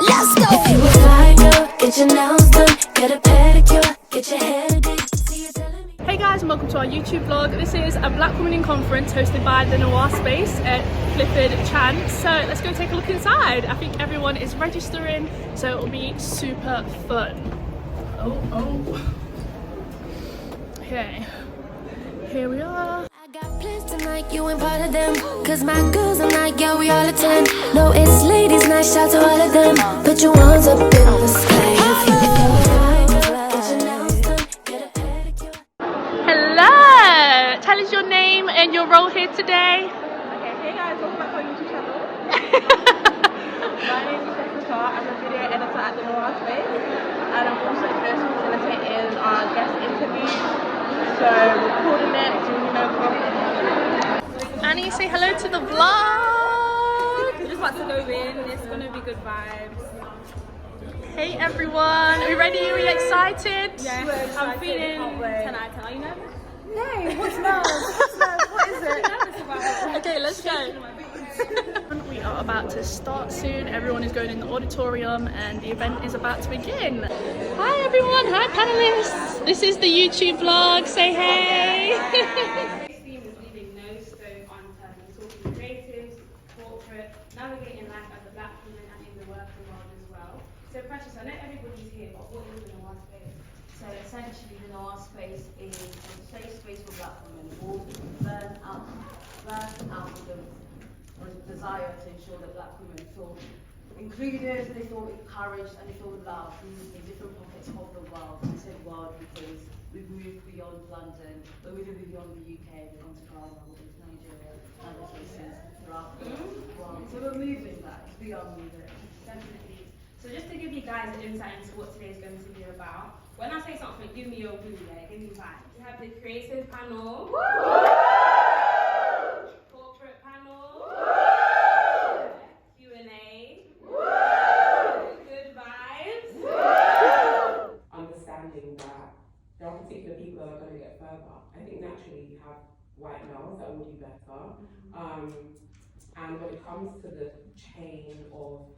Let's go. If you a fly girl, get your nails done, get a pedicure, get your hair did. See you telling me. Hey guys, and welcome to our YouTube vlog. This is a Black Women in Conference hosted by TheNoireSpace at Clifford Chance. So let's go take a look inside. I think everyone is registering, so it will be super fun. Oh. Okay, here we are. I got plans tonight, you ain't part of them. Cause my girls are not, yeah, we all attend. No, it's ladies' night, shout to all of them. Put your ones up in the sky. If you fly, get your nails done, get a pedicure. Hello! Tell us your name and your role here today. Okay, hey guys, welcome back to our YouTube channel. My name is Jessica. I'm a video editor at TheNoireSpace, and I'm also going to facilitate in our guest interviews. So recording it, doing Annie, say hello to the vlog. We're just about to go in. It's gonna be good vibes. Hey everyone, are we ready? Are we excited? Yes, I'm feeling 10 out of 10. Are you nervous? No, what's nervous? What is it? Okay, let's go. We are about to start soon. Everyone is going in the auditorium and the event is about to begin. Hi everyone, hi panelists. This is the YouTube vlog. Say hey. Theme is leaving no stone unturned. We're talking creatives, corporate, navigating life as a black woman and in the working world as well. So Precious, I know everybody's here, but what is the TheNoireSpace? So essentially, the TheNoireSpace is a safe space for black women who learn out of the desire to ensure that black women feel included, they feel encouraged, and they feel loved in different pockets of the world. I say world because we've moved beyond London, but we've moved beyond the UK, we've gone to Ghana, we've gone to Nigeria, and other places throughout the world. So we're moving that, it's beyond moving. Definitely. So just to give you guys an insight into what today is going to be about, when I say something, give me your woo, yeah, give me vibes. We have the creative panel, corporate panel, Q&A, good vibes. Understanding that there are particular people that are going to get further. I think naturally you have white males that will do better. And when it comes to the chain of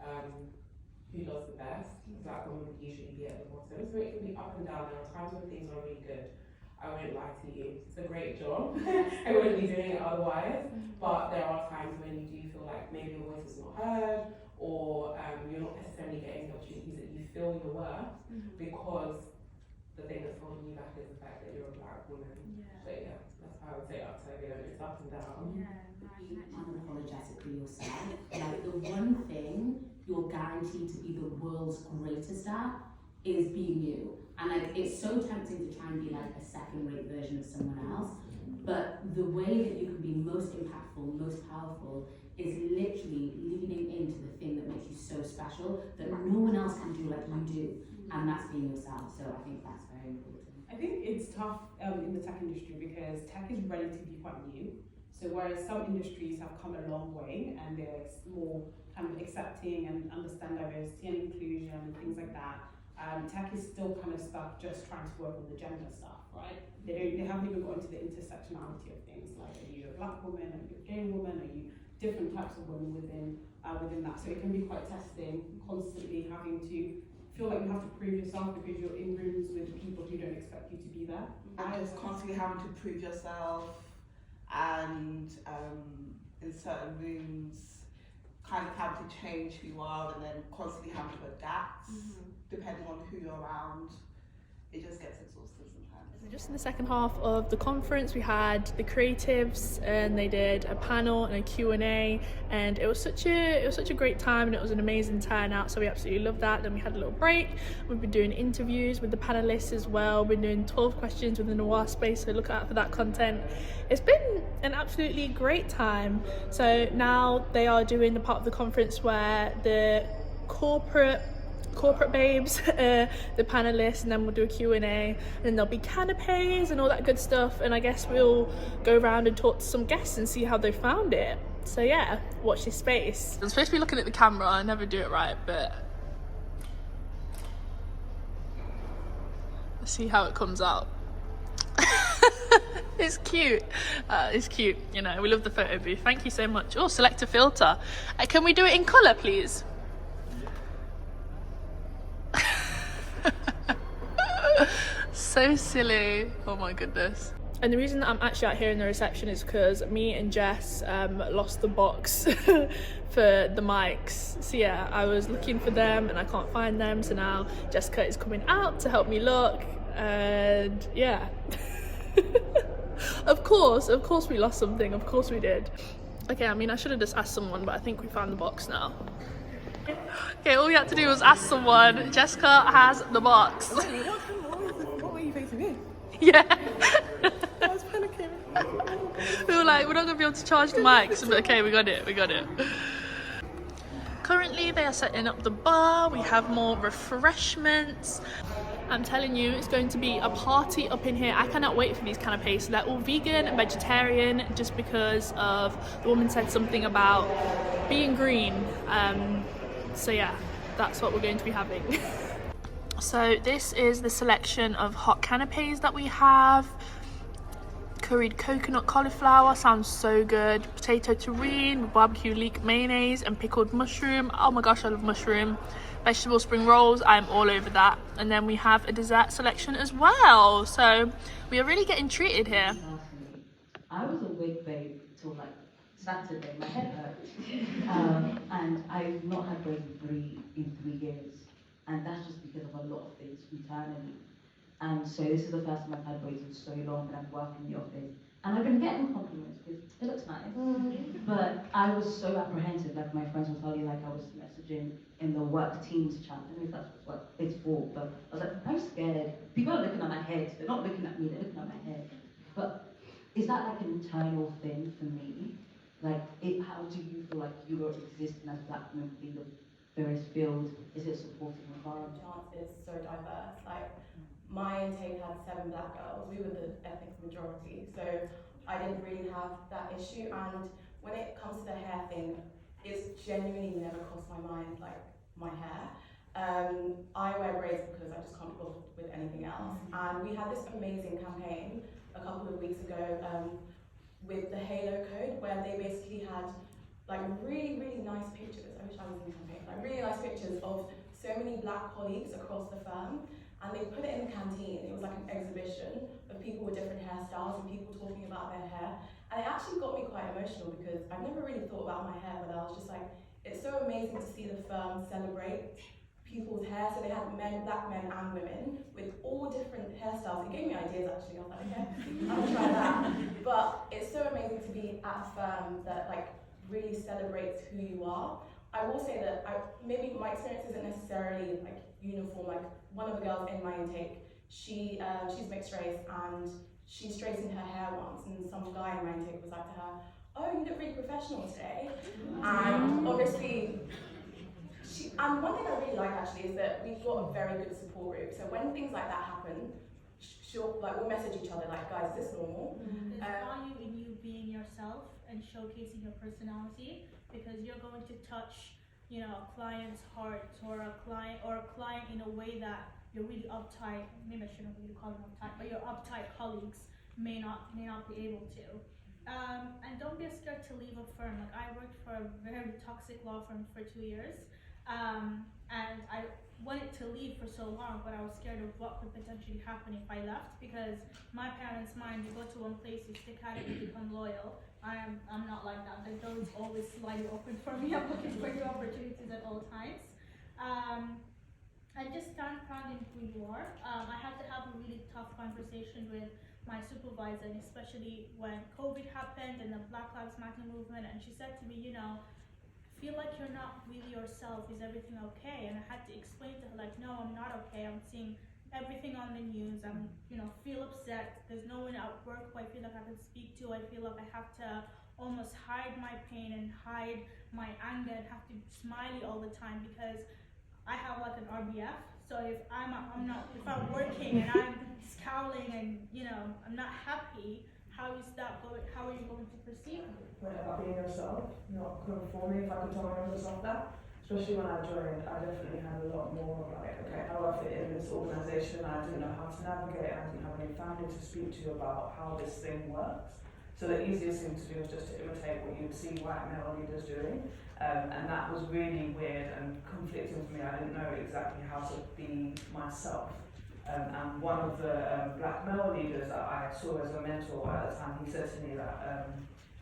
who does the best, black women would usually be at the bottom. So it can be up and down. There are times when things are really good. I won't lie to you. It's a great job. I wouldn't be doing it otherwise. But there are times when you do feel like maybe your voice is not heard, or you're not necessarily getting the opportunities that you feel you're worth, because the thing that's holding you back is the fact that you're a black woman. So yeah, that's how I would say Octavia. It's up and down. Be unapologetically yourself. Like the one thing you're guaranteed to be the world's greatest at is being you. And like it's so tempting to try and be like a second-rate version of someone else. But the way that you can be most impactful, most powerful is literally leaning into the thing that makes you so special that no one else can do like you do. And that's being yourself. So I think that's very important. I think it's tough in the tech industry because tech is relatively quite new. So whereas some industries have come a long way and they're more kind of accepting and understand diversity and inclusion and things like that, tech is still kind of stuck just trying to work on the gender stuff, right? They haven't even got into the intersectionality of things, like are you a black woman, are you a gay woman, are you different types of women within that. So it can be quite testing, constantly having to feel like you have to prove yourself because you're in rooms with people who don't expect you to be there. And just constantly having to prove yourself, and in certain rooms kind of having to change who you are, and then constantly having to adapt depending on who you're around. It just gets exhausting sometimes. Just in the second half of the conference, we had the creatives and they did a panel and a Q&A, and it was such a great time, and it was an amazing turnout, so we absolutely loved that. Then we had a little break. We've been doing interviews with the panelists as well. We've been doing 12 questions within the TheNoireSpace, so look out for that content. It's been an absolutely great time. So now they are doing the part of the conference where the corporate babes, the panelists, and then we'll do a Q&A, and then there'll be canapes and all that good stuff, and I guess we'll go around and talk to some guests and see how they found it. So yeah, watch this space. I'm supposed to be looking at the camera, I never do it right, but let's see how it comes out. It's cute. It's cute, you know, we love the photo booth. Thank you so much. Oh, select a filter. Can we do it in colour, please? So silly. Oh my goodness. And the reason that I'm actually out here in the reception is because me and Jess lost the box for the mics. So yeah, I was looking for them and I can't find them. So now Jessica is coming out to help me look. And yeah. Of course we lost something. Of course we did. Okay, I mean, I should have just asked someone, but I think we found the box now. Okay, all we had to do was ask someone. Jessica has the box. What were you facing me? Yeah. I was panicking. We were like, we're not going to be able to charge the mics. But okay, we got it. Currently, they are setting up the bar. We have more refreshments. I'm telling you, it's going to be a party up in here. I cannot wait for these canapes. So they're all vegan and vegetarian just because of the woman said something about being green. So yeah, that's what we're going to be having. So this is the selection of hot canapes that we have. Curried coconut cauliflower sounds so good. Potato terrine with barbecue leek mayonnaise and pickled mushroom. Oh my gosh, I love mushroom. Vegetable spring rolls, I'm all over that. And then we have a dessert selection as well. So we are really getting treated here. I was awake, babe, till like Saturday. My head hurt. And I've not had brain in 3 years. And that's just because of a lot of things internally. And so this is the first time I've had braids in so long that I've worked in the office. And I've been getting compliments because it looks nice. But I was so apprehensive, like my friends will tell you, like I was messaging in the work teams chat. I don't know if that's what it's for, but I was like, I'm scared. People are looking at my head. They're not looking at me, they're looking at my head. But is that like an internal thing for me? Like, how do you feel like you are existing as black women within the various fields? Is it a supportive environment? Chance is so diverse. Like, my intake had 7 black girls. We were the ethnic majority, so I didn't really have that issue. And when it comes to the hair thing, it's genuinely never crossed my mind, like my hair. I wear braids because I just can't be bothered with anything else. And we had this amazing campaign a couple of weeks ago with the Halo Code, where they basically had like really, really nice pictures. I wish I was in the campaign. Like really nice pictures of so many black colleagues across the firm. And they put it in the canteen. It was like an exhibition of people with different hairstyles and people talking about their hair. And it actually got me quite emotional because I've never really thought about my hair, but I was just like, it's so amazing to see the firm celebrate people's hair. So they had men, black men and women with all different hairstyles. It gave me ideas actually. I was like, okay, I'm gonna try that. But it's so amazing to be at a firm that like really celebrates who you are. I will say that maybe my experience isn't necessarily like uniform. Like one of the girls in my intake, she's mixed race and she straightened her hair once, and some guy in my intake was like to her, "Oh, you look really professional today." And obviously, and one thing I really like actually is that we've got a very good support group. So when things like that happen, we'll message each other like, "Guys, is this normal?" There's value in you being yourself and showcasing your personality, because you're going to touch, a client's heart or a client in a way that you're really uptight. Maybe I shouldn't really call them uptight, but your uptight colleagues may not be able to. And don't be scared to leave a firm. Like I worked for a very toxic law firm for 2 years, and I wanted to leave for so long, but I was scared of what could potentially happen if I left, because my parents' mind, you go to one place, you stick at it, you become loyal. I'm not like that. The door is always slightly open for me. I'm looking for new opportunities at all times. And just stand proud in who you are. I had to have a really tough conversation with my supervisor, and especially when COVID happened and the Black Lives Matter movement, and she said to me, feel like you're not really yourself. Is everything okay? And I had to explain to her, like, no, I'm not okay. I'm seeing everything on the news. I'm, feel upset. There's no one at work who I feel like I can speak to. I feel like I have to almost hide my pain and hide my anger and have to be smiley all the time, because I have like an RBF. So if I'm working and I'm scowling and I'm not happy, how are you going to perceive me? About being yourself, not conforming. If I could tell my younger self that, especially when I joined, I definitely had a lot more like, okay, how do I fit in this organisation? I didn't know how to navigate, and I didn't have any family to speak to about how this thing works. So the easiest thing to do is just to imitate what you'd see white male leaders doing. And that was really weird and conflicting for me. I didn't know exactly how to be myself. And one of the black male leaders that I saw as a mentor at the time, he said to me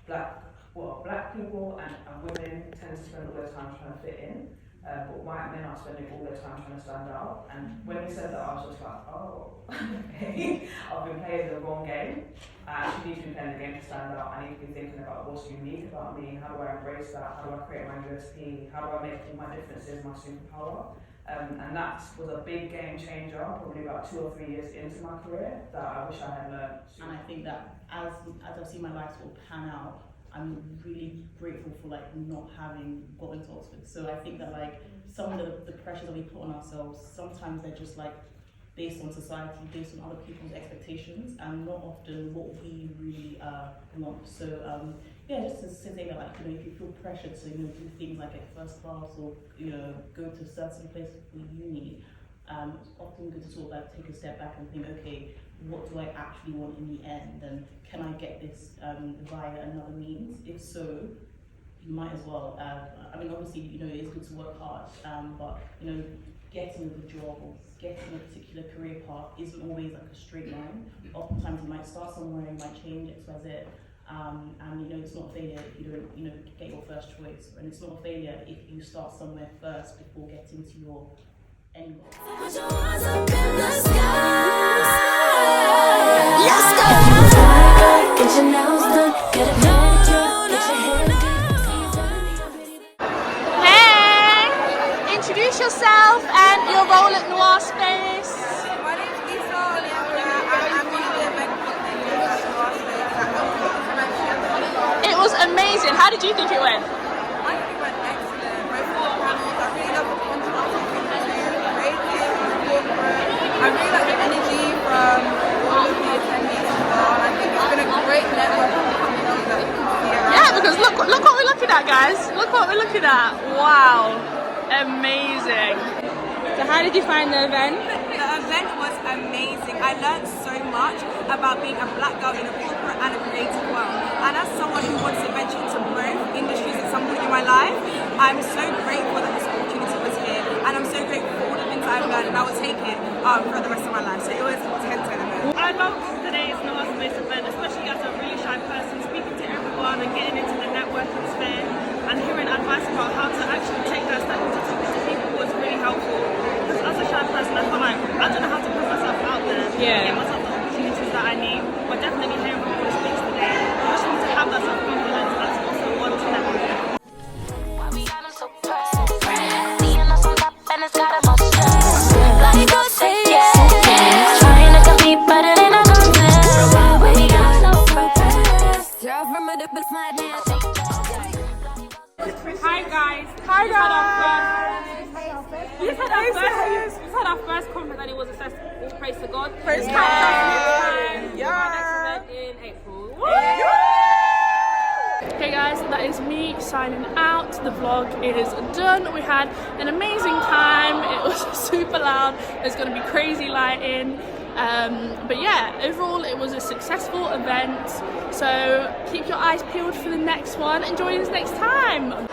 that black people and women tend to spend all their time trying to fit in, but white men are spending all their time trying to stand out. And when he said that, I was just like, oh, okay, I've been playing the wrong game. I actually need to be playing the game to stand out. I need to be thinking about what's unique about me, how do I embrace that, how do I create my USP, how do I make all my differences my superpower. And that was a big game changer, probably about 2 or 3 years into my career, that I wish I had learned. And I think that as I've seen my life sort of pan out, I'm really grateful for like not having got into Oxford. So I think that like some of the pressures that we put on ourselves, sometimes they're just like based on society, based on other people's expectations, and not often what we really want. So yeah, just to say that, like, if you feel pressured to do things like get first class or go to certain places for uni, it's often good to sort of like take a step back and think, okay, what do I actually want in the end, and can I get this via another means? If so, you might as well. I mean, obviously, it's good to work hard, but getting the job or getting a particular career path isn't always like a straight line. Oftentimes you might start somewhere, you might change X, Y, Z, and it's not a failure if you don't get your first choice, and it's not a failure if you start somewhere first before getting to your end goal. Let's go! Get your nails done, get a pedicure, get your hair done. Hey! Introduce yourself and your role at TheNoireSpace. My name is Lisa Olianda, and I'm the event coordinator at TheNoireSpace. It was amazing. How did you think it went? I think it went excellent. Both of the panels, I really love the contrast between the two, creative and corporate. I really like the energy from all of the attendees as well, and I think it's been a great networking community that you can see around. Yeah, because look what we're looking at, guys. Look what we're looking at. Wow. Amazing. So how did you find the event? The event was amazing. I learned so much about being a black girl in a corporate and a creative world. And as someone who wants to venture into both industries at some point in my life, I'm so grateful that this opportunity was here. And I'm so grateful for all the things I've learned, and I will take it for the rest of my life. So it was 10 to 11. I loved today's TheNoireSpace event, especially as a really shy person, speaking to everyone and getting into the networking sphere and hearing advice about how to actually take that step into talking to people was really helpful. Because as a shy person, I feel like I don't know how to put myself out there and get myself the opportunities that I need. But definitely hearing from all the speakers today, pushing me to have that self-confidence, that's also one to network. Hi guys. Hi guys. We've had our first conference and it was successful. Praise to God. Praise God. Yeah. Next event in April. Okay guys, that is me signing out. The vlog is done. We had an amazing time. It was super loud. There's going to be crazy lighting. But yeah, overall it was a successful event. So keep your eyes peeled for the next one and join us next time.